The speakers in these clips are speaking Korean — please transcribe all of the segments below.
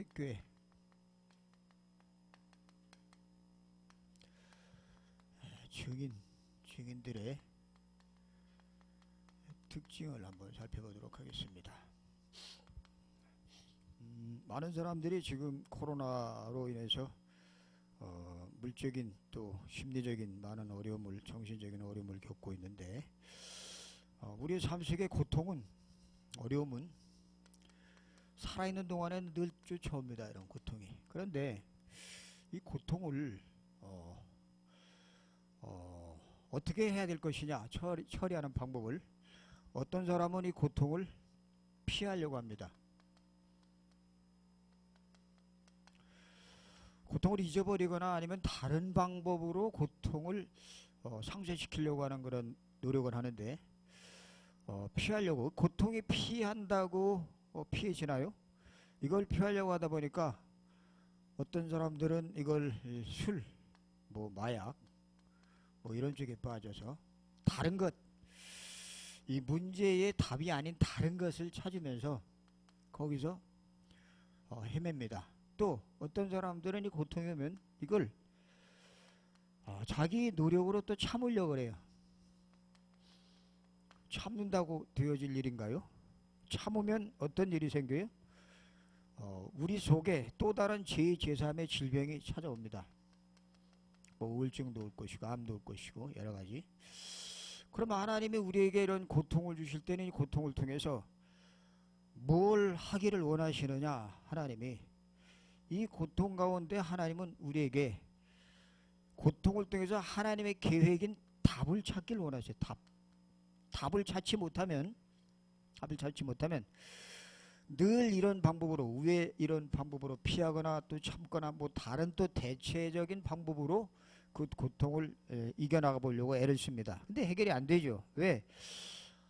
초대교회 증인들의 특징을 한번 살펴보도록 하겠습니다. 많은 사람들이 지금 코로나로 인해서 물적인 또 심리적인 많은 어려움을, 정신적인 어려움을 겪고 있는데, 우리의 삶 속의 고통은, 어려움은 살아있는 동안에는 늘 쫓아옵니다. 이런 고통이. 그런데 이 고통을 어떻게 해야 될 것이냐, 처리하는 방법을, 어떤 사람은 이 고통을 피하려고 합니다. 고통을 잊어버리거나 아니면 다른 방법으로 고통을 상쇄시키려고 하는 그런 노력을 하는데, 피하려고, 고통이 피한다고 피해지나요? 이걸 피하려고 하다 보니까 어떤 사람들은 이걸 술, 마약, 이런 쪽에 빠져서 다른 것, 이 문제의 답이 아닌 다른 것을 찾으면서 거기서 헤맵니다. 또 어떤 사람들은 이 고통이 오면 이걸 자기 노력으로 또 참으려고 그래요. 참는다고 되어질 일인가요? 참으면 어떤 일이 생겨요? 우리 속에 또 다른 제2제3의 질병이 찾아옵니다. 우울증도 올 것이고 암도 올 것이고 여러 가지. 그럼 하나님이 우리에게 이런 고통을 주실 때는 이 고통을 통해서 뭘 하기를 원하시느냐? 하나님이 이 고통 가운데 하나님은 우리에게 고통을 통해서 하나님의 계획인 답을 찾길 원하세요. 답을 찾지 못하면 늘 이런 방법으로, 왜 이런 방법으로 피하거나 또 참거나 다른 또 대체적인 방법으로 그 고통을 이겨나가 보려고 애를 씁니다. 근데 해결이 안 되죠. 왜?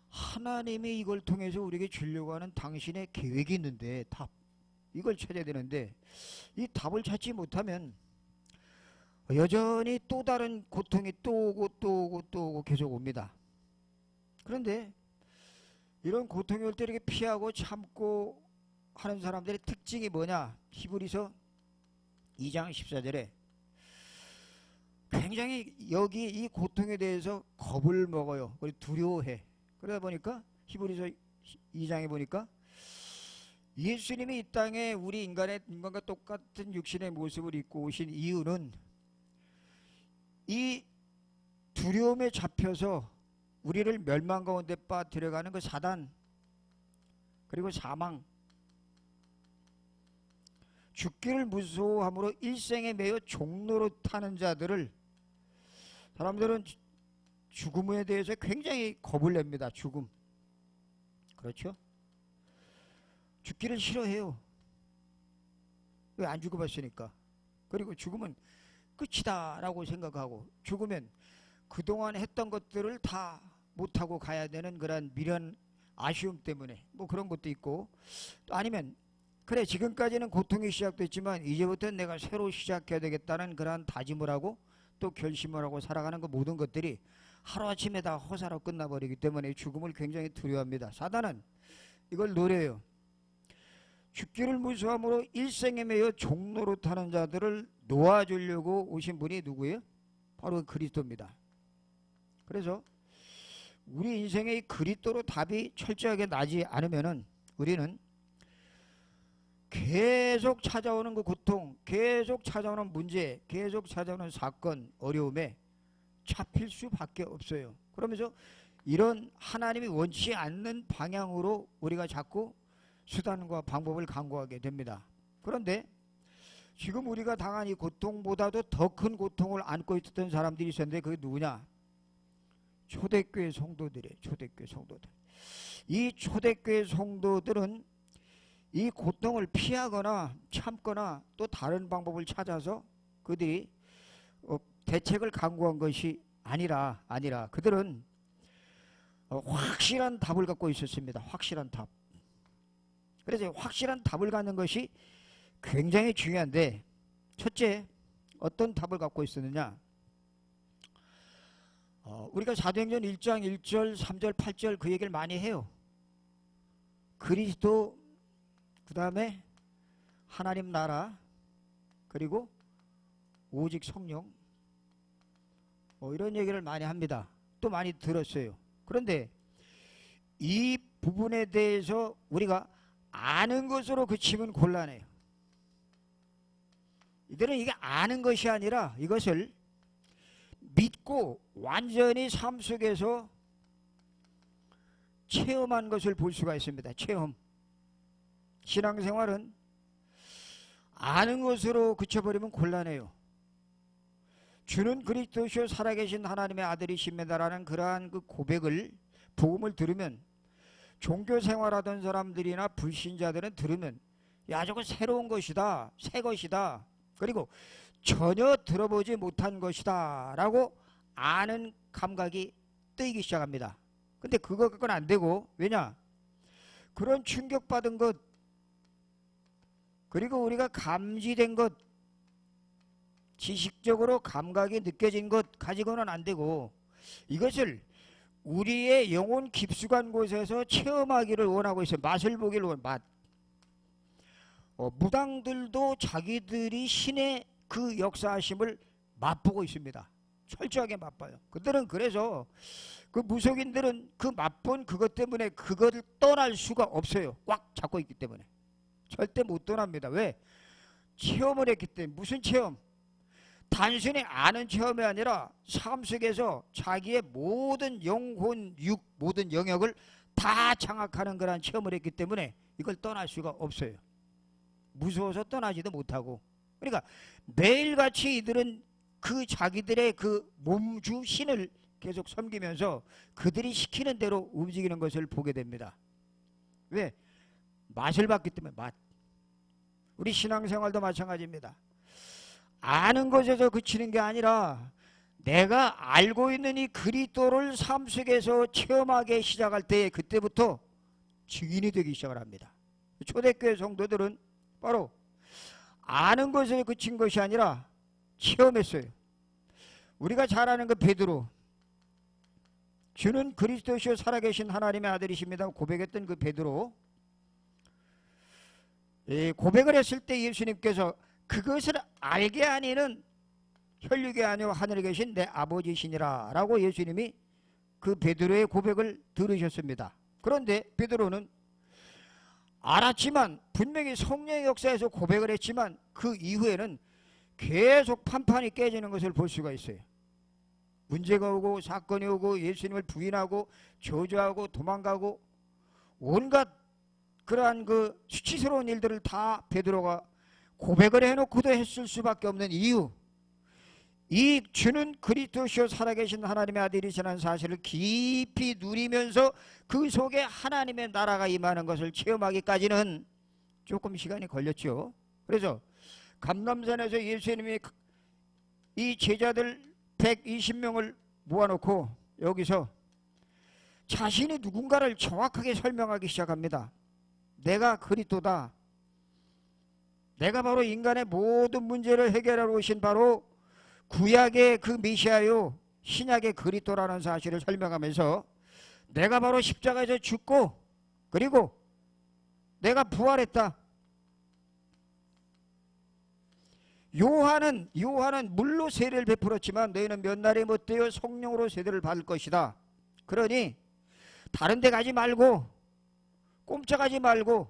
하나님이 이걸 통해서 우리에게 주려고 하는 당신의 계획이 있는데, 이걸 찾아야 되는데, 이 답을 찾지 못하면 여전히 또 다른 고통이 또 오고 계속 옵니다. 그런데 이런 고통이 올 때 이렇게 피하고 참고 하는 사람들의 특징이 뭐냐? 히브리서 2장 14절에 굉장히 여기 이 고통에 대해서 겁을 먹어요. 그리고 두려워해. 그러다 보니까 히브리서 2장에 보니까 예수님이 이 땅에 우리 인간과 똑같은 육신의 모습을 입고 오신 이유는 이 두려움에 잡혀서 우리를 멸망 가운데 빠뜨려가는 그 사단, 그리고 사망, 죽기를 무서워함으로 일생에 매여 종노릇하는 자들을, 사람들은 죽음에 대해서 굉장히 겁을 냅니다. 죽음. 그렇죠? 죽기를 싫어해요. 왜? 안 죽어봤으니까. 그리고 죽으면 끝이다 라고 생각하고, 죽으면 그동안 했던 것들을 다 못하고 가야 되는 그런 미련, 아쉬움 때문에 그런 것도 있고, 또 아니면 그래 지금까지는 고통이 시작됐지만 이제부터는 내가 새로 시작해야 되겠다는 그런 다짐을 하고 또 결심을 하고 살아가는 그 모든 것들이 하루아침에 다 허사로 끝나버리기 때문에 죽음을 굉장히 두려워합니다. 사단은 이걸 노려요. 죽기를 무서함으로 일생에 매여 종노릇하는 자들을 놓아주려고 오신 분이 누구예요? 바로 그리스도입니다. 그래서 우리 인생의 그리스도로 답이 철저하게 나지 않으면은 우리는 계속 찾아오는 그 고통, 계속 찾아오는 문제, 계속 찾아오는 사건, 어려움에 잡힐 수밖에 없어요. 그러면서 이런 하나님이 원치 않는 방향으로 우리가 자꾸 수단과 방법을 강구하게 됩니다. 그런데 지금 우리가 당한 이 고통보다도 더 큰 고통을 안고 있었던 사람들이 있었는데 그게 누구냐? 초대교회 성도들이에요. 초대교회 성도들. 이 초대교회 성도들은 이 고통을 피하거나 참거나 또 다른 방법을 찾아서 그들이 대책을 강구한 것이 아니라 그들은 확실한 답을 갖고 있었습니다. 확실한 답. 그래서 확실한 답을 갖는 것이 굉장히 중요한데, 첫째, 어떤 답을 갖고 있었느냐? 우리가 사도행전 1장 1절 3절 8절 그 얘기를 많이 해요. 그리스도, 그 다음에 하나님 나라 그리고 오직 성령 이런 얘기를 많이 합니다. 또 많이 들었어요. 그런데 이 부분에 대해서 우리가 아는 것으로 그치면 곤란해요. 이들은 이게 아는 것이 아니라 이것을 믿고 완전히 삶 속에서 체험한 것을 볼 수가 있습니다. 체험. 신앙생활은 아는 것으로 그쳐버리면 곤란해요. 주는 그리스도시요 살아계신 하나님의 아들이십니다라는 그러한 그 고백을 복음을 들으면 종교생활하던 사람들이나 불신자들은 들으면 야 저거 새로운 것이다 새 것이다 그리고 전혀 들어보지 못한 것이다 라고 아는 감각이 뜨이기 시작합니다. 근데 그거 갖고는 안 되고 왜냐 그런 충격받은 것 그리고 우리가 감지된 것 지식적으로 감각이 느껴진 것 가지고는 안 되고 이것을 우리의 영혼 깊숙한 곳에서 체험하기를 원하고 있어요. 맛을 보기를 원해요. 맛. 무당들도 자기들이 신의 그 역사하심을 맛보고 있습니다. 철저하게 맛봐요. 그들은 그래서 그 무속인들은 그 맛본 그것 때문에 그것을 떠날 수가 없어요. 꽉 잡고 있기 때문에. 절대 못 떠납니다. 왜? 체험을 했기 때문에. 무슨 체험? 단순히 아는 체험이 아니라 삶 속에서 자기의 모든 영혼, 육, 모든 영역을 다 장악하는 그런 체험을 했기 때문에 이걸 떠날 수가 없어요. 무서워서 떠나지도 못하고. 그러니까 매일같이 이들은 그 자기들의 그 몸주 신을 계속 섬기면서 그들이 시키는 대로 움직이는 것을 보게 됩니다. 왜? 맛을 봤기 때문에 맛. 우리 신앙생활도 마찬가지입니다. 아는 것에서 그치는 게 아니라 내가 알고 있는 이 그리스도를 삶 속에서 체험하기 시작할 때 그때부터 증인이 되기 시작을 합니다. 초대교회 성도들은 바로 아는 것에 그친 것이 아니라 체험했어요. 우리가 잘 아는 그 베드로 주는 그리스도시요 살아계신 하나님의 아들이십니다 고백했던 그 베드로 고백을 했을 때 예수님께서 그것을 알게 아니는 혈육이 아니오 하늘에 계신 내 아버지시니라 라고 예수님이 그 베드로의 고백을 들으셨습니다. 그런데 베드로는 알았지만 분명히 성령의 역사에서 고백을 했지만 그 이후에는 계속 판판이 깨지는 것을 볼 수가 있어요. 문제가 오고 사건이 오고 예수님을 부인하고 저주하고 도망가고 온갖 그러한 그 수치스러운 일들을 다 베드로가 고백을 해놓고도 했을 수밖에 없는 이유 이 주는 그리스도시요 살아계신 하나님의 아들이시라는 사실을 깊이 누리면서 그 속에 하나님의 나라가 임하는 것을 체험하기까지는 조금 시간이 걸렸죠. 그래서 감람산에서 예수님이 이 제자들 120명을 모아놓고 여기서 자신이 누군가를 정확하게 설명하기 시작합니다. 내가 그리스도다. 내가 바로 인간의 모든 문제를 해결하러 오신 바로 구약의 그 메시아요 신약의 그리스도라는 사실을 설명하면서 내가 바로 십자가에서 죽고 그리고 내가 부활했다. 요한은 물로 세례를 베풀었지만 너희는 몇 날에 못되어 성령으로 세례를 받을 것이다. 그러니 다른 데 가지 말고 꼼짝하지 말고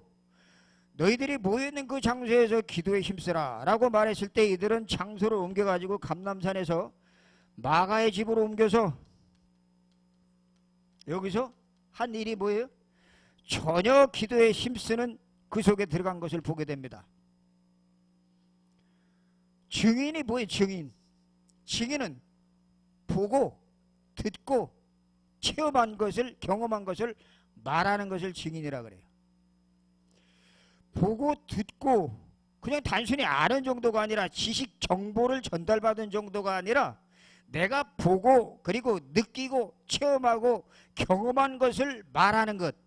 너희들이 모여있는 그 장소에서 기도에 힘쓰라 라고 말했을 때 이들은 장소를 옮겨가지고 감람산에서 마가의 집으로 옮겨서 여기서 한 일이 뭐예요? 전혀 기도에 힘쓰는 그 속에 들어간 것을 보게 됩니다. 증인이 뭐예요? 증인은 보고 듣고 체험한 것을 경험한 것을 말하는 것을 증인이라 그래요. 보고 듣고 그냥 단순히 아는 정도가 아니라 지식 정보를 전달받은 정도가 아니라 내가 보고 그리고 느끼고 체험하고 경험한 것을 말하는 것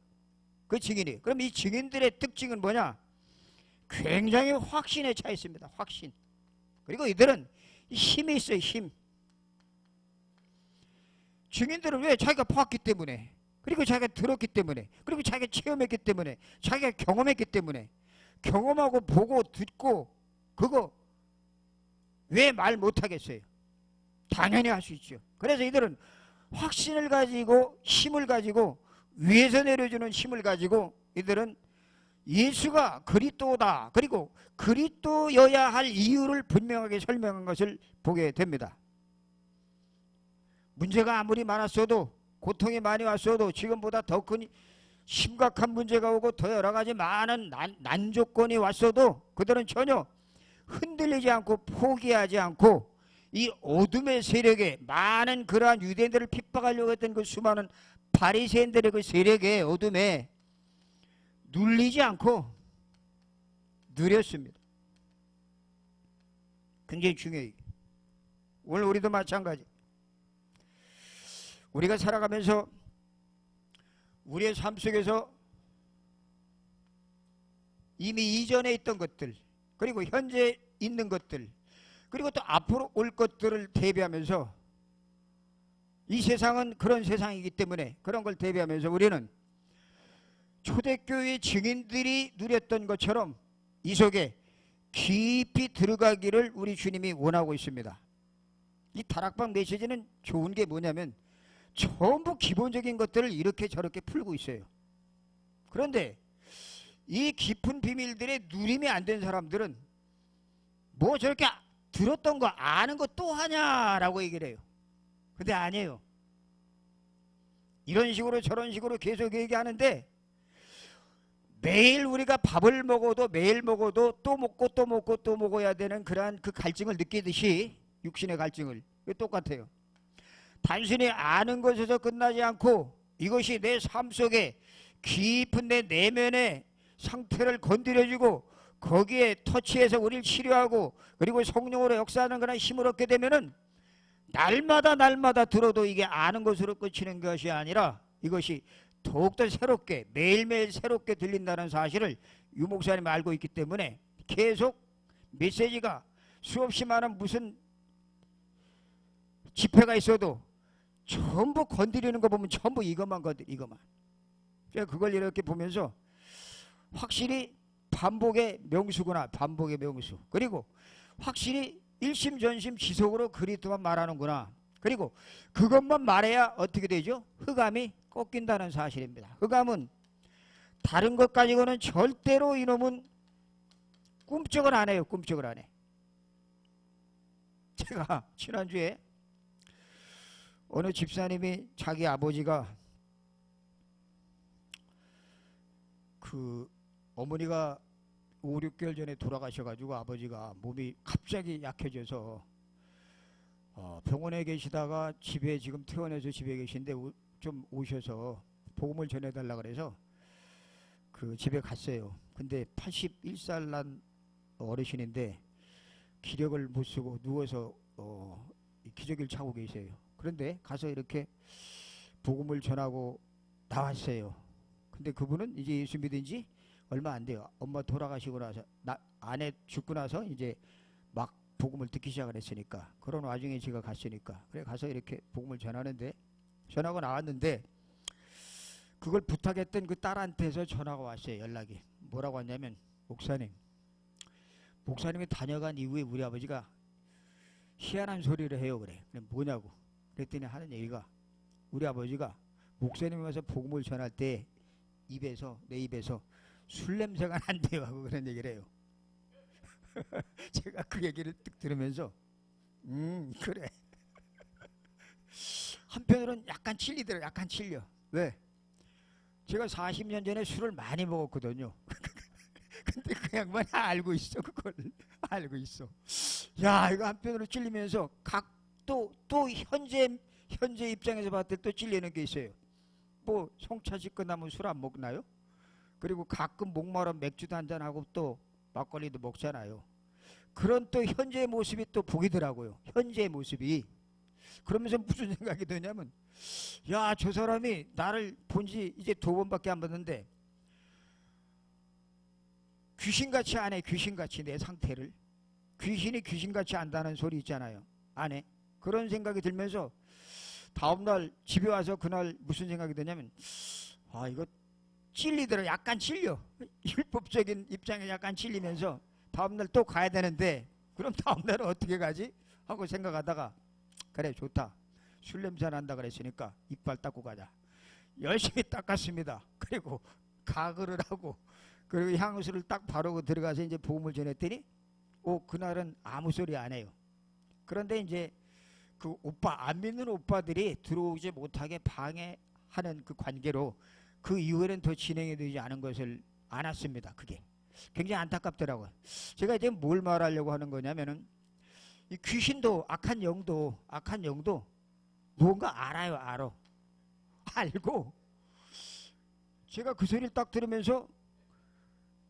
그 증인이에요. 그럼 이 증인들의 특징은 뭐냐? 굉장히 확신에 차 있습니다. 확신. 그리고 이들은 힘이 있어요. 힘. 증인들은 왜? 자기가 봤기 때문에 그리고 자기가 들었기 때문에 그리고 자기가 체험했기 때문에 자기가 경험했기 때문에 경험하고 보고 듣고 그거 왜 말 못하겠어요? 당연히 할 수 있죠. 그래서 이들은 확신을 가지고 힘을 가지고 위에서 내려주는 힘을 가지고 이들은 예수가 그리스도다. 그리고 그리스도여야 할 이유를 분명하게 설명한 것을 보게 됩니다. 문제가 아무리 많았어도 고통이 많이 왔어도 지금보다 더 큰 심각한 문제가 오고 더 여러 가지 많은 난조건이 왔어도 그들은 전혀 흔들리지 않고 포기하지 않고 이 어둠의 세력에 많은 그러한 유대인들을 핍박하려고 했던 그 수많은 바리새인들의 그 세력의 어둠에 눌리지 않고 누렸습니다. 굉장히 중요해요. 오늘 우리도 마찬가지. 우리가 살아가면서 우리의 삶 속에서 이미 이전에 있던 것들 그리고 현재 있는 것들 그리고 또 앞으로 올 것들을 대비하면서 이 세상은 그런 세상이기 때문에 그런 걸 대비하면서 우리는 초대교회 증인들이 누렸던 것처럼 이 속에 깊이 들어가기를 우리 주님이 원하고 있습니다. 이 다락방 메시지는 좋은 게 뭐냐면 전부 기본적인 것들을 이렇게 저렇게 풀고 있어요. 그런데 이 깊은 비밀들의 누림이 안 된 사람들은 뭐 저렇게 들었던 거 아는 거 또 하냐라고 얘기를 해요. 근데 아니에요. 이런 식으로 저런 식으로 계속 얘기하는데 매일 우리가 밥을 먹어도 매일 먹어도 또 먹고 또 먹고 또 먹어야 되는 그러한 그 갈증을 느끼듯이 육신의 갈증을 똑같아요. 단순히 아는 것에서 끝나지 않고 이것이 내 삶 속에 깊은 내 내면의 상태를 건드려주고 거기에 터치해서 우리를 치료하고 그리고 성령으로 역사하는 그런 힘을 얻게 되면은 날마다 들어도 이게 아는 것으로 끝이는 것이 아니라 이것이 더욱더 새롭게 매일매일 새롭게 들린다는 사실을 유 목사님이 알고 있기 때문에 계속 메시지가 수없이 많은 무슨 집회가 있어도 전부 건드리는 거 보면 전부 이것만 건드려 이것만. 제가 그걸 이렇게 보면서 확실히 반복의 명수구나. 반복의 명수. 그리고 확실히 일심전심 지속으로 그리스도만 말하는구나. 그리고 그것만 말해야 어떻게 되죠? 흑암이 꺾인다는 사실입니다. 흑암은 다른 것 가지고는 절대로 이놈은 꿈쩍을 안 해요. 꿈쩍을 안 해. 제가 지난주에 어느 집사님이 자기 아버지가 그 어머니가 5, 6개월 전에 돌아가셔가지고 아버지가 몸이 갑자기 약해져서 병원에 계시다가 집에 지금 퇴원해서 집에 계신데 좀 오셔서 복음을 전해달라 그래서 그 집에 갔어요. 근데 81살 난 어르신인데 기력을 못 쓰고 누워서 기저귀를 차고 계세요. 그런데 가서 이렇게 복음을 전하고 나왔어요. 근데 그분은 이제 예수 믿은 지 얼마 안 돼요. 엄마 돌아가시고 나서 아내 죽고 나서 이제 막 복음을 듣기 시작을 했으니까 그런 와중에 제가 갔으니까 그래 가서 이렇게 복음을 전하고 나왔는데 그걸 부탁했던 그 딸한테서 전화가 왔어요. 연락이 뭐라고 왔냐면 목사님이 다녀간 이후에 우리 아버지가 희한한 소리를 해요. 그래 뭐냐고 그랬더니 하는 얘기가 우리 아버지가 목사님이 와서 복음을 전할 때 내 입에서 술 냄새가 난대요 하고 그런 얘기를 해요. 제가 그 얘기를 뜩 들으면서 그래. 한편으로는 약간 찔리더라고요. 약간 찔려. 왜? 제가 40년 전에 술을 많이 먹었거든요. 근데 그 양반이 알고 있어. 그걸 알고 있어. 야 이거 한편으로 찔리면서 또 현재 입장에서 봤을 때 또 찔리는 게 있어요. 뭐 송차시 끝나면 술 안 먹나요? 그리고 가끔 목마르면 맥주도 한잔하고 또 막걸리도 먹잖아요. 그런 또 현재의 모습이 또 보이더라고요. 현재의 모습이. 그러면서 무슨 생각이 드냐면 야 저 사람이 나를 본지 이제 2번밖에 안 봤는데 귀신같이 안 해. 귀신같이 내 상태를. 귀신이 귀신같이 안다는 소리 있잖아요. 안 해. 그런 생각이 들면서 다음날 집에 와서 그날 무슨 생각이 드냐면 이거 찔리더라. 약간 찔려. 율법적인 입장에 약간 찔리면서 다음날 또 가야 되는데 그럼 다음날은 어떻게 가지? 하고 생각하다가 그래 좋다. 술 냄새 난다 그랬으니까 이빨 닦고 가자. 열심히 닦았습니다. 그리고 가글을 하고 그리고 향수를 딱 바르고 들어가서 이제 복음을 전했더니 그날은 아무 소리 안 해요. 그런데 이제 그 오빠 안 믿는 오빠들이 들어오지 못하게 방해하는 그 관계로 그 이후에는 더 진행이 되지 않은 것을 알았습니다. 그게 굉장히 안타깝더라고요. 제가 이제 뭘 말하려고 하는 거냐면은 이 귀신도 악한 영도 뭔가 알아. 알고 제가 그 소리를 딱 들으면서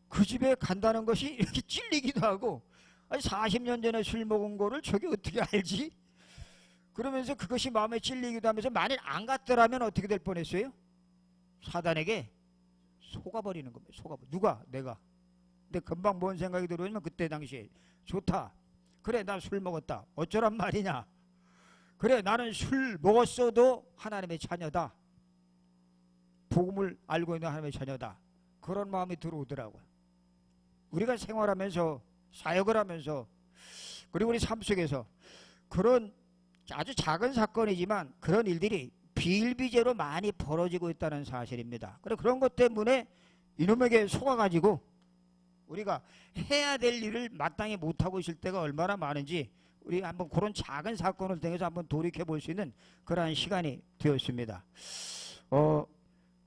그 집에 간다는 것이 이렇게 찔리기도 하고, 아니 40년 전에 술 먹은 거를 저게 어떻게 알지? 그러면서 그것이 마음에 찔리기도 하면서 만일 안 갔더라면 어떻게 될 뻔했어요? 사단에게 속아버리는 겁니다. 누가? 내가. 근데 금방 뭔 생각이 들어오냐면 그때 당시에 좋다. 그래 나 술 먹었다. 어쩌란 말이냐. 그래 나는 술 먹었어도 하나님의 자녀다. 복음을 알고 있는 하나님의 자녀다. 그런 마음이 들어오더라고요. 우리가 생활하면서 사역을 하면서 그리고 우리 삶 속에서 그런 아주 작은 사건이지만 그런 일들이 비일비재로 많이 벌어지고 있다는 사실입니다. 그런 것 때문에 이놈에게 속아가지고 우리가 해야 될 일을 마땅히 못하고 있을 때가 얼마나 많은지 우리 한번 그런 작은 사건을 통해서 한번 돌이켜 볼 수 있는 그러한 시간이 되었습니다.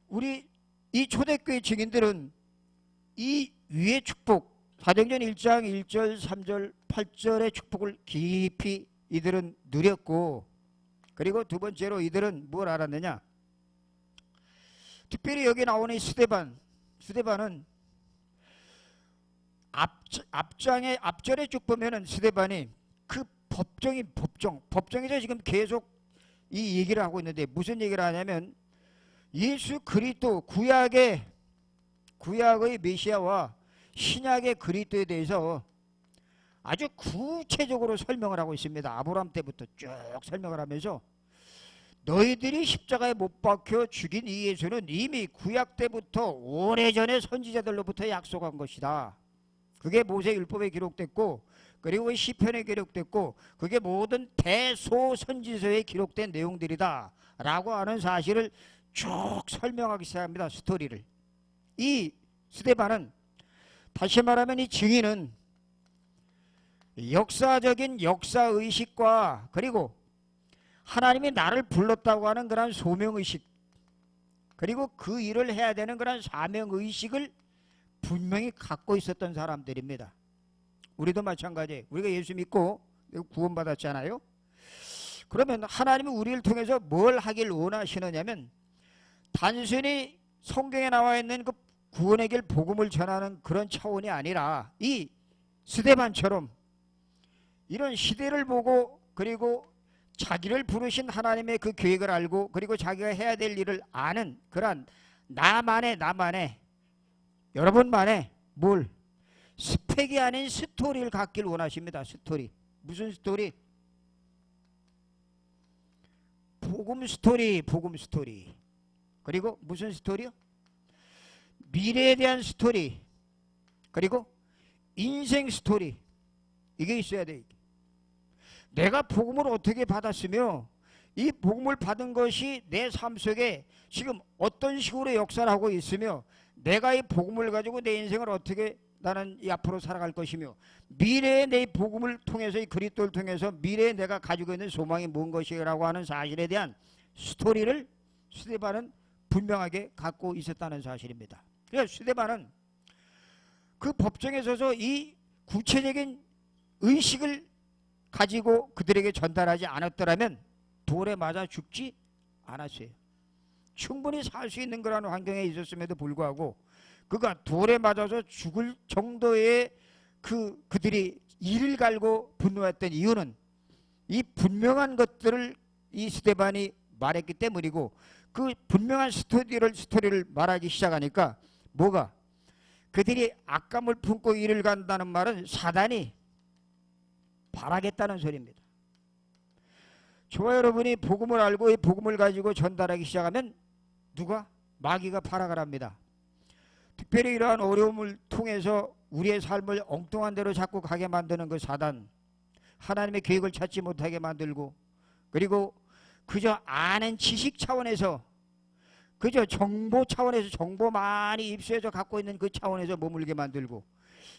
우리 이 초대교회 증인들은 이 위의 축복, 사도행전 1장 1절, 3절, 8절의 축복을 깊이 이들은 누렸고, 그리고 두 번째로 이들은 뭘 알았느냐? 특별히 여기 나오는 이 스데반은 앞절에 쭉 보면은 스데반이 그 법정에서 지금 계속 이 얘기를 하고 있는데 무슨 얘기를 하냐면 예수 그리스도 구약의 메시아와 신약의 그리스도에 대해서 아주 구체적으로 설명을 하고 있습니다. 아브라함 때부터 쭉 설명을 하면서 너희들이 십자가에 못 박혀 죽인 이 예수는 이미 구약 때부터 오래전에 선지자들로부터 약속한 것이다. 그게 모세율법에 기록됐고 그리고 시편에 기록됐고 그게 모든 대소선지서에 기록된 내용들이다 라고 하는 사실을 쭉 설명하기 시작합니다. 스토리를. 이 스데반은 다시 말하면 이 증인은 역사적인 역사의식과 그리고 하나님이 나를 불렀다고 하는 그런 소명의식 그리고 그 일을 해야 되는 그런 사명의식을 분명히 갖고 있었던 사람들입니다. 우리도 마찬가지예요. 우리가 예수 믿고 구원받았잖아요. 그러면 하나님은 우리를 통해서 뭘 하길 원하시느냐면 단순히 성경에 나와 있는 그 구원의 길 복음을 전하는 그런 차원이 아니라 이 스데반처럼 이런 시대를 보고 그리고 자기를 부르신 하나님의 그 계획을 알고 그리고 자기가 해야 될 일을 아는 그런 나만의 여러분만의 뭘 스펙이 아닌 스토리를 갖길 원하십니다. 스토리. 무슨 스토리? 복음 스토리. 그리고 무슨 스토리요? 미래에 대한 스토리. 그리고 인생 스토리. 이게 있어야 돼. 내가 복음을 어떻게 받았으며 이 복음을 받은 것이 내 삶 속에 지금 어떤 식으로 역사를 하고 있으며 내가 이 복음을 가지고 내 인생을 어떻게 나는 이 앞으로 살아갈 것이며 미래의 내 복음을 통해서 이 그리스도를 통해서 미래에 내가 가지고 있는 소망이 뭔 것이라고 하는 사실에 대한 스토리를 스데반은 분명하게 갖고 있었다는 사실입니다. 그래서 스데반은 그 법정에 서서 이 구체적인 의식을 가지고 그들에게 전달하지 않았더라면 돌에 맞아 죽지 않았어요. 충분히 살 수 있는 그런 환경에 있었음에도 불구하고 그가 돌에 맞아서 죽을 정도의 그들이 이를 갈고 분노했던 이유는 이 분명한 것들을 이 스데반이 말했기 때문이고 그 분명한 스토리를 말하기 시작하니까 뭐가 그들이 악감을 품고 이를 간다는 말은 사단이 바라겠다는 소리입니다. 저와 여러분이 복음을 알고 이 복음을 가지고 전달하기 시작하면 누가? 마귀가 발악을 합니다. 특별히 이러한 어려움을 통해서 우리의 삶을 엉뚱한 대로 자꾸 가게 만드는 그 사단, 하나님의 계획을 찾지 못하게 만들고, 그리고 그저 아는 지식 차원에서, 그저 정보 차원에서 정보 많이 입수해서 갖고 있는 그 차원에서 머물게 만들고,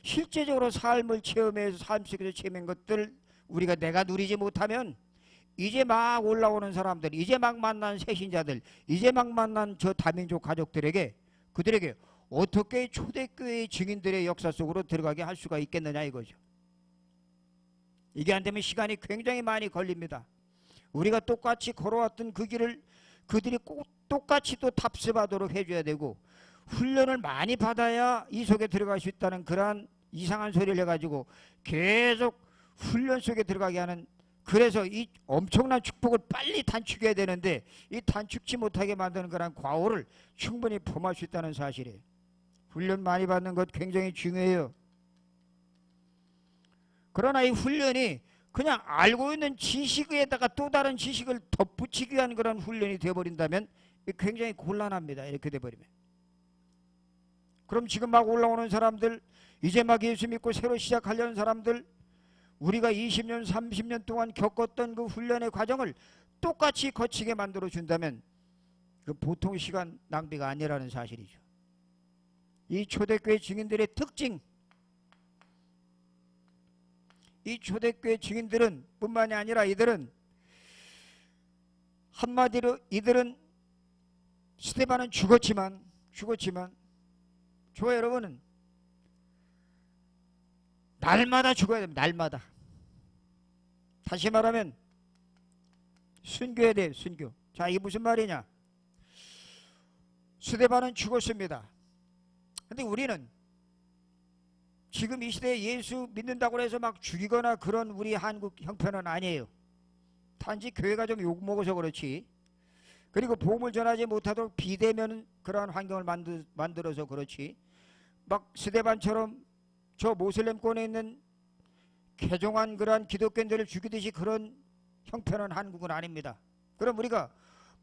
실제적으로 삶을 체험해서 삶 속에서 체험한 것들 우리가 내가 누리지 못하면 이제 막 올라오는 사람들, 이제 막 만난 새신자들, 이제 막 만난 저 다민족 가족들에게, 그들에게 어떻게 초대교회의 증인들의 역사 속으로 들어가게 할 수가 있겠느냐 이거죠. 이게 안 되면 시간이 굉장히 많이 걸립니다. 우리가 똑같이 걸어왔던 그 길을 그들이 꼭 똑같이 또 답습하도록 해줘야 되고, 훈련을 많이 받아야 이 속에 들어갈 수 있다는 그러한 이상한 소리를 해가지고 계속 훈련 속에 들어가게 하는, 그래서 이 엄청난 축복을 빨리 단축해야 되는데 이 단축치 못하게 만드는 그런 과오를 충분히 범할 수 있다는 사실이에요. 훈련 많이 받는 것 굉장히 중요해요. 그러나 이 훈련이 그냥 알고 있는 지식에다가 또 다른 지식을 덧붙이기 위한 그런 훈련이 되어버린다면 굉장히 곤란합니다. 이렇게 돼버리면. 그럼 지금 막 올라오는 사람들, 이제 막 예수 믿고 새로 시작하려는 사람들, 우리가 20년, 30년 동안 겪었던 그 훈련의 과정을 똑같이 거치게 만들어 준다면 그 보통 시간 낭비가 아니라는 사실이죠. 이 초대교회 증인들의 특징, 이 초대교회 증인들은 뿐만이 아니라 이들은 한마디로 이들은 스데반은 죽었지만 저와 여러분은 날마다 죽어야 됩니다. 날마다. 다시 말하면 순교해야 돼요. 순교. 자, 이게 무슨 말이냐. 스데반은 죽었습니다. 근데 우리는 지금 이 시대에 예수 믿는다고 해서 막 죽이거나 그런 우리 한국 형편은 아니에요. 단지 교회가 좀 욕먹어서 그렇지, 그리고 복음을 전하지 못하도록 비대면 그러한 환경을 만들어서 그렇지, 막 스데반처럼 저 모슬렘권에 있는 개종한 그러한 기독교인들을 죽이듯이 그런 형편은 한국은 아닙니다. 그럼 우리가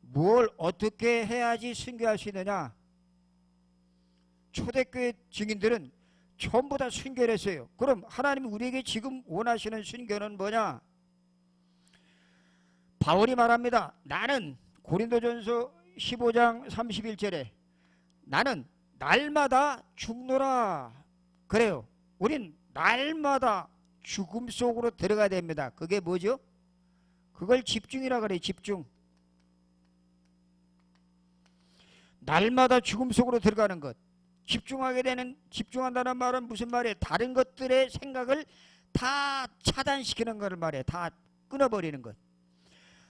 뭘 어떻게 해야지 순교할 수 있느냐. 초대교회 증인들은 전부 다 순교를 했어요. 그럼 하나님이 우리에게 지금 원하시는 순교는 뭐냐. 바울이 말합니다. 나는 고린도전서 15장 31절에 나는 날마다 죽노라 그래요. 우린 날마다 죽음 속으로 들어가야 됩니다. 그게 뭐죠? 그걸 집중이라 그래요. 집중. 날마다 죽음 속으로 들어가는 것. 집중한다는 말은 무슨 말이에요? 다른 것들의 생각을 다 차단시키는 것을 말해요. 다 끊어버리는 것.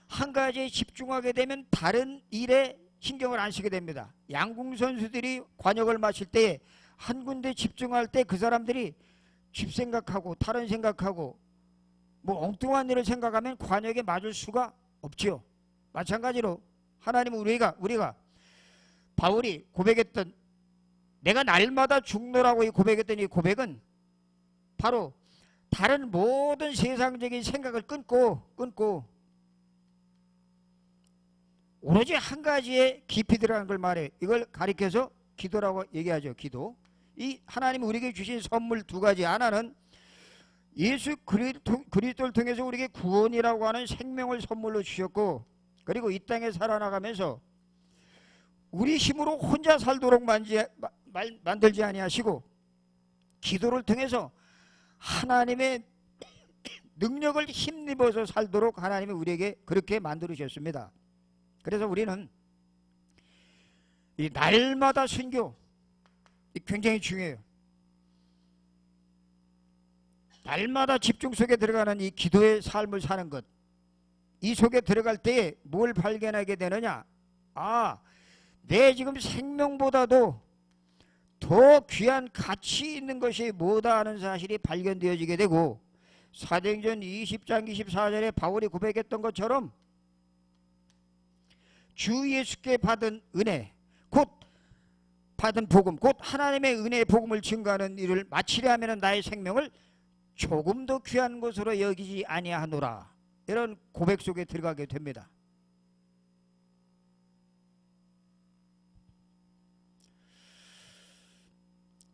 한 가지에 집중하게 되면 다른 일에 신경을 안 쓰게 됩니다. 양궁 선수들이 관역을 마실 때 한 군데 집중할 때 그 사람들이 집 생각하고 다른 생각하고 뭐 엉뚱한 일을 생각하면 관역에 맞을 수가 없지요. 마찬가지로 하나님은 우리가 바울이 고백했던 내가 날마다 죽노라고 고백했던 이 고백은 바로 다른 모든 세상적인 생각을 끊고 오로지 한 가지에 깊이 들어가는 걸 말해. 이걸 가리켜서 기도라고 얘기하죠. 기도. 이 하나님이 우리에게 주신 선물 두 가지. 하나는 예수 그리스도를 통해서 우리에게 구원이라고 하는 생명을 선물로 주셨고, 그리고 이 땅에 살아나가면서 우리 힘으로 혼자 살도록 만들지 아니하시고 기도를 통해서 하나님의 능력을 힘입어서 살도록 하나님이 우리에게 그렇게 만들으셨습니다. 그래서 우리는 이 날마다 순교 굉장히 중요해요. 날마다 집중 속에 들어가는 이 기도의 삶을 사는 것, 이 속에 들어갈 때에 뭘 발견하게 되느냐. 내 지금 생명보다도 더 귀한 가치 있는 것이 뭐다 하는 사실이 발견되어지게 되고, 사도행전 20장 24절에 바울이 고백했던 것처럼 주 예수께 받은 은혜, 곧 받은 복음, 곧 하나님의 은혜의 복음을 증거하는 일을 마치려 하면 나의 생명을 조금도 귀한 것으로 여기지 아니하노라. 이런 고백 속에 들어가게 됩니다.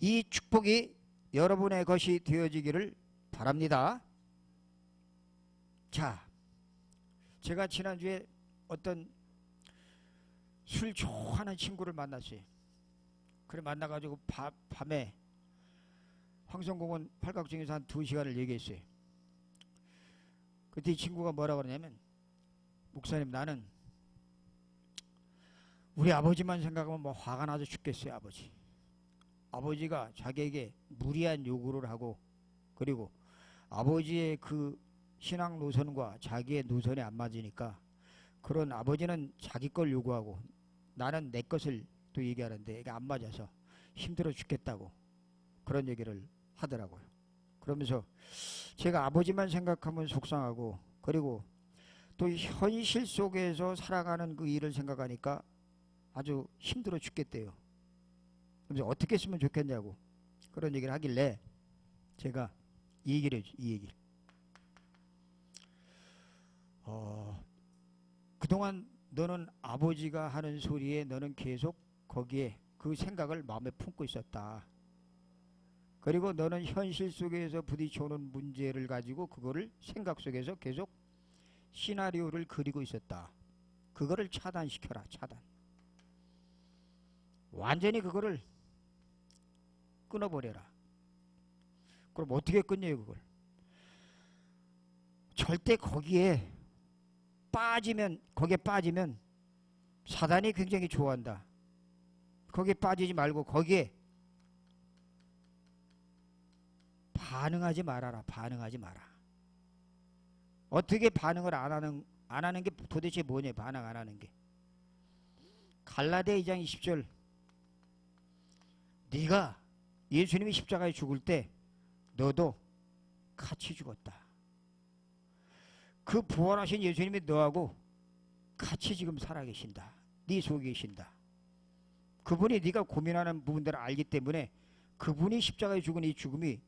이 축복이 여러분의 것이 되어지기를 바랍니다. 자, 제가 지난주에 어떤 술 좋아하는 친구를 만났어요. 그래 만나가지고 밤에 황성공원 팔각정에서 한 2시간을 얘기했어요. 그때 이 친구가 뭐라고 그러냐면, 목사님, 나는 우리 아버지만 생각하면 뭐 화가 나서 죽겠어요. 아버지가 자기에게 무리한 요구를 하고, 그리고 아버지의 그 신앙 노선과 자기의 노선이 안 맞으니까, 그런 아버지는 자기 걸 요구하고 나는 내 것을 또 얘기하는데 이게 안 맞아서 힘들어 죽겠다고 그런 얘기를 하더라고요. 그러면서 제가 아버지만 생각하면 속상하고, 그리고 또 현실 속에서 살아가는 그 일을 생각하니까 아주 힘들어 죽겠대요. 그래서 어떻게 했으면 좋겠냐고 그런 얘기를 하길래 제가 이 얘기를 해줘. 이 얘기. 그동안 너는 아버지가 하는 소리에 너는 계속 거기에 그 생각을 마음에 품고 있었다. 그리고 너는 현실 속에서 부딪혀오는 문제를 가지고 그거를 생각 속에서 계속 시나리오를 그리고 있었다. 그거를 차단시켜라. 차단. 완전히 그거를 끊어버려라. 그럼 어떻게 끊냐요 그걸. 절대 거기에 빠지면 사단이 굉장히 좋아한다. 거기에 빠지지 말고 거기에 반응하지 말아라. 반응하지 마라. 어떻게 반응을 안 하는 게 도대체 뭐냐. 반응 안 하는 게. 갈라디아 2장 20절. 네가 예수님이 십자가에 죽을 때 너도 같이 죽었다. 그 부활하신 예수님이 너하고 같이 지금 살아계신다. 네 속에 계신다. 그분이 네가 고민하는 부분들을 알기 때문에 그분이 십자가에 죽은 이 죽음이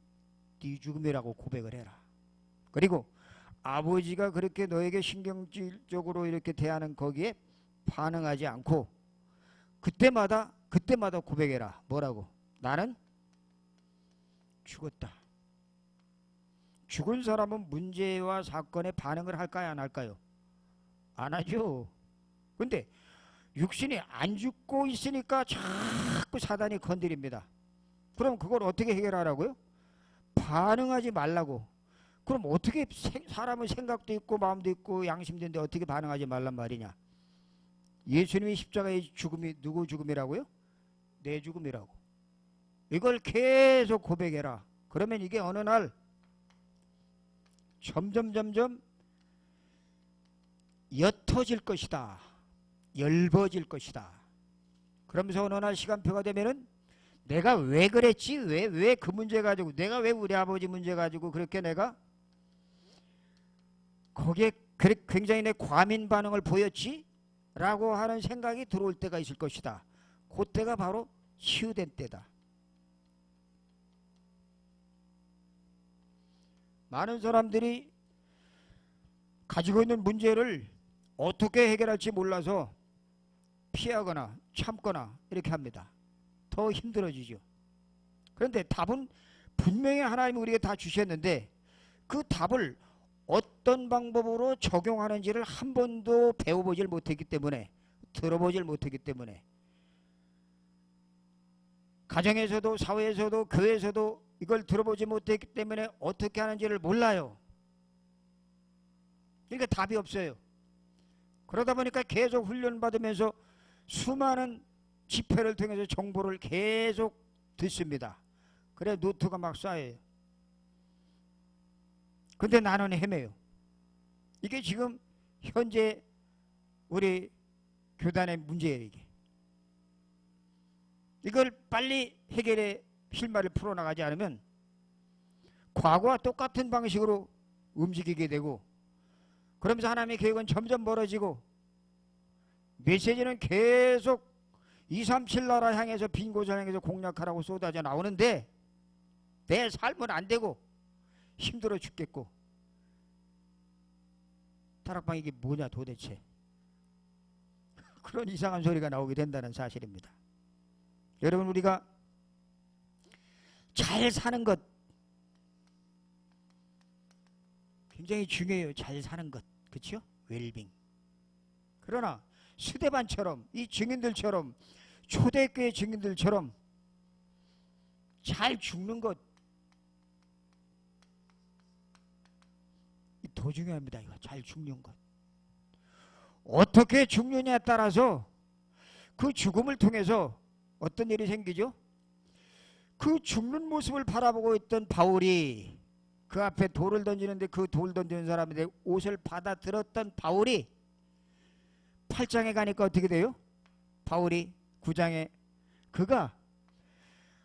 네 죽음이라고 고백을 해라. 그리고 아버지가 그렇게 너에게 신경질적으로 이렇게 대하는 거기에 반응하지 않고 그때마다 고백해라. 뭐라고? 나는 죽었다. 죽은 사람은 문제와 사건에 반응을 할까요? 안 할까요? 안 하죠. 근데 육신이 안 죽고 있으니까 자꾸 사단이 건드립니다. 그럼 그걸 어떻게 해결하라고요? 반응하지 말라고. 그럼 어떻게 사람은 생각도 있고 마음도 있고 양심도 있는데 어떻게 반응하지 말란 말이냐. 예수님의 십자가의 죽음이 누구 죽음이라고요? 내 죽음이라고. 이걸 계속 고백해라. 그러면 이게 어느 날 점점 옅어질 것이다. 엷어질 것이다. 그러면서 어느 날 시간표가 되면은 내가 왜 그랬지? 왜 그 문제 가지고, 내가 왜 우리 아버지 문제 가지고 그렇게 내가 거기에 굉장히 내 과민 반응을 보였지? 라고 하는 생각이 들어올 때가 있을 것이다. 그때가 바로 치유된 때다. 많은 사람들이 가지고 있는 문제를 어떻게 해결할지 몰라서 피하거나 참거나 이렇게 합니다. 더 힘들어지죠. 그런데 답은 분명히 하나님이 우리에게 다 주셨는데 그 답을 어떤 방법으로 적용하는지를 한 번도 배워보질 못했기 때문에, 들어보질 못했기 때문에, 가정에서도 사회에서도 교회에서도 이걸 들어보지 못했기 때문에 어떻게 하는지를 몰라요. 그러니까 답이 없어요. 그러다 보니까 계속 훈련받으면서 수많은 집회를 통해서 정보를 계속 듣습니다. 그래 노트가 막 쌓여요. 근데 나는 헤매요. 이게 지금 현재 우리 교단의 문제예요. 이걸 빨리 해결해 실마리를 풀어나가지 않으면 과거와 똑같은 방식으로 움직이게 되고, 그러면서 하나님의 계획은 점점 멀어지고 메시지는 계속 237 나라 향해서 빈 곳을 향해서 공략하라고 쏟아져 나오는데 내 삶은 안 되고 힘들어 죽겠고, 다락방 이게 뭐냐 도대체. 그런 이상한 소리가 나오게 된다는 사실입니다. 여러분, 우리가 잘 사는 것 굉장히 중요해요. 잘 사는 것. 그렇죠? 웰빙. 그러나 스데반처럼 이 증인들처럼 초대교회 증인들처럼 잘 죽는 것 더 중요합니다. 이거 잘 죽는 것. 어떻게 죽느냐에 따라서 그 죽음을 통해서 어떤 일이 생기죠? 그 죽는 모습을 바라보고 있던 바울이 그 앞에 돌을 던지는데 그 돌 던지는 사람인데 옷을 받아들었던 바울이 8장에 가니까 어떻게 돼요? 바울이 9장에 그가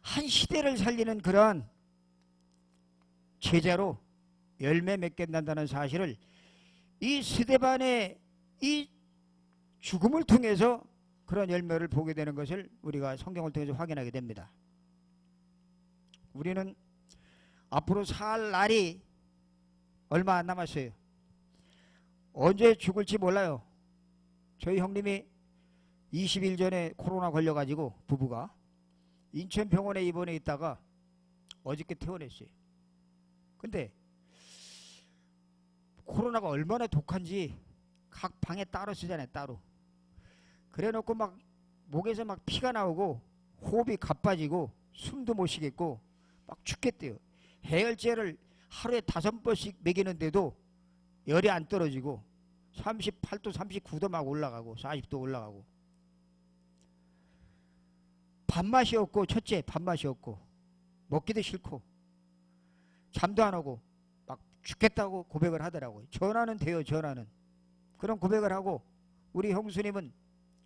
한 시대를 살리는 그러한 제자로 열매 맺게 된다는 사실을 이 스데반의 이 죽음을 통해서 그런 열매를 보게 되는 것을 우리가 성경을 통해서 확인하게 됩니다. 우리는 앞으로 살 날이 얼마 안 남았어요. 언제 죽을지 몰라요. 저희 형님이 20일 전에 코로나 걸려가지고 부부가 인천병원에 입원해 있다가 어저께 퇴원했어요. 근데 코로나가 얼마나 독한지 각 방에 따로 쓰잖아요. 따로. 그래 놓고 막 목에서 막 피가 나오고 호흡이 가빠지고 숨도 못 쉬겠고 막 죽겠대요. 해열제를 하루에 5번씩 먹이는데도 열이 안 떨어지고 38도 39도 막 올라가고 40도 올라가고 밥맛이 없고 첫째 밥맛이 없고 먹기도 싫고 잠도 안 오고 막 죽겠다고 고백을 하더라고요. 전화는 돼요. 전화는. 그런 고백을 하고 우리 형수님은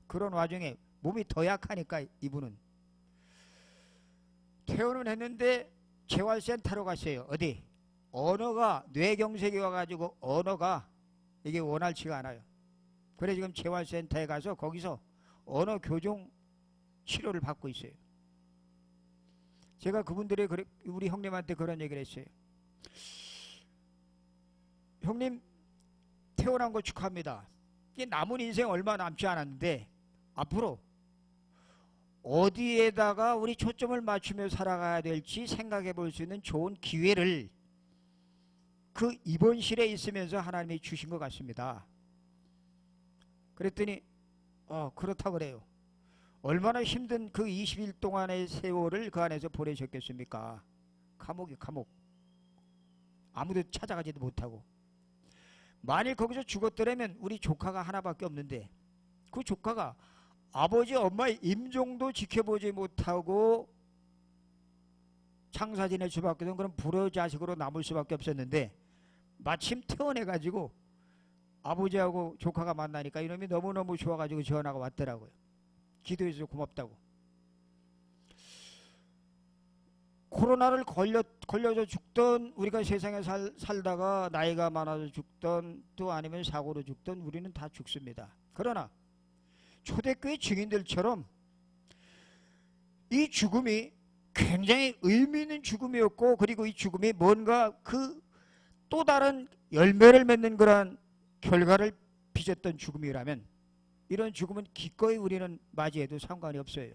그런 와중에 몸이 더 약하니까 이분은 퇴원은 했는데 재활센터로 갔어요. 어디? 언어가 뇌경색이 와가지고 언어가 이게 원활치가 않아요. 그래 지금 재활센터에 가서 거기서 언어 교정 치료를 받고 있어요. 제가 그분들이 우리 형님한테 그런 얘기를 했어요. 형님 태어난 거 축하합니다. 이게 남은 인생 얼마 남지 않았는데 앞으로 어디에다가 우리 초점을 맞추며 살아가야 될지 생각해 볼 수 있는 좋은 기회를 그 입원실에 있으면서 하나님이 주신 것 같습니다. 그랬더니 그렇다 그래요. 얼마나 힘든 그 20일 동안의 세월을 그 안에서 보내셨겠습니까? 감옥이 감옥. 아무도 찾아가지도 못하고. 만일 거기서 죽었더라면 우리 조카가 하나밖에 없는데 그 조카가 아버지 엄마의 임종도 지켜보지 못하고 장사 지낼 수밖에 없는 그런 불효자식으로 남을 수밖에 없었는데 마침 퇴원해가지고 아버지하고 조카가 만나니까 이놈이 너무너무 좋아가지고 전화가 왔더라고요. 기도해줘서 고맙다고. 코로나를 걸려서 죽던 우리가 세상에 살다가 나이가 많아서 죽던 또 아니면 사고로 죽던 우리는 다 죽습니다. 그러나 초대교회 증인들처럼 이 죽음이 굉장히 의미 있는 죽음이었고 그리고 이 죽음이 뭔가 그 또 다른 열매를 맺는 그러한 결과를 빚었던 죽음이라면 이런 죽음은 기꺼이 우리는 맞이해도 상관이 없어요.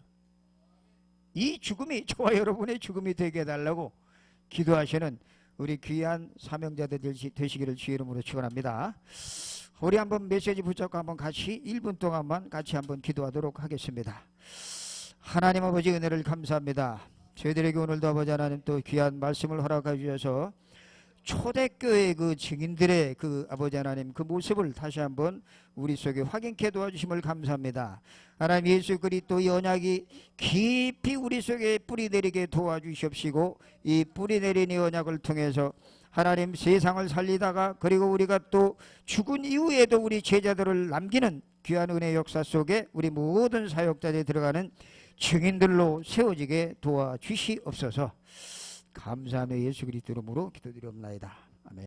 이 죽음이 저와 여러분의 죽음이 되게 해달라고 기도하시는 우리 귀한 사명자들 되시기를 주의 이름으로 축원합니다. 우리 한번 메시지 붙잡고 한번 같이 1분 동안만 같이 한번 기도하도록 하겠습니다. 하나님 아버지 은혜를 감사합니다. 저희들에게 오늘도 아버지 하나님 또 귀한 말씀을 허락해 주셔서 초대교회 그 증인들의 그 아버지 하나님 그 모습을 다시 한번 우리 속에 확인케 도와주심을 감사합니다. 하나님 예수 그리스도의 언약이 깊이 우리 속에 뿌리내리게 도와주시옵시고 이 뿌리내린 이 언약을 통해서 하나님 세상을 살리다가 그리고 우리가 또 죽은 이후에도 우리 제자들을 남기는 귀한 은혜 역사 속에 우리 모든 사역자들이 들어가는 증인들로 세워지게 도와주시옵소서. 감사하며 예수 그리스도 이름으로 기도드리옵나이다.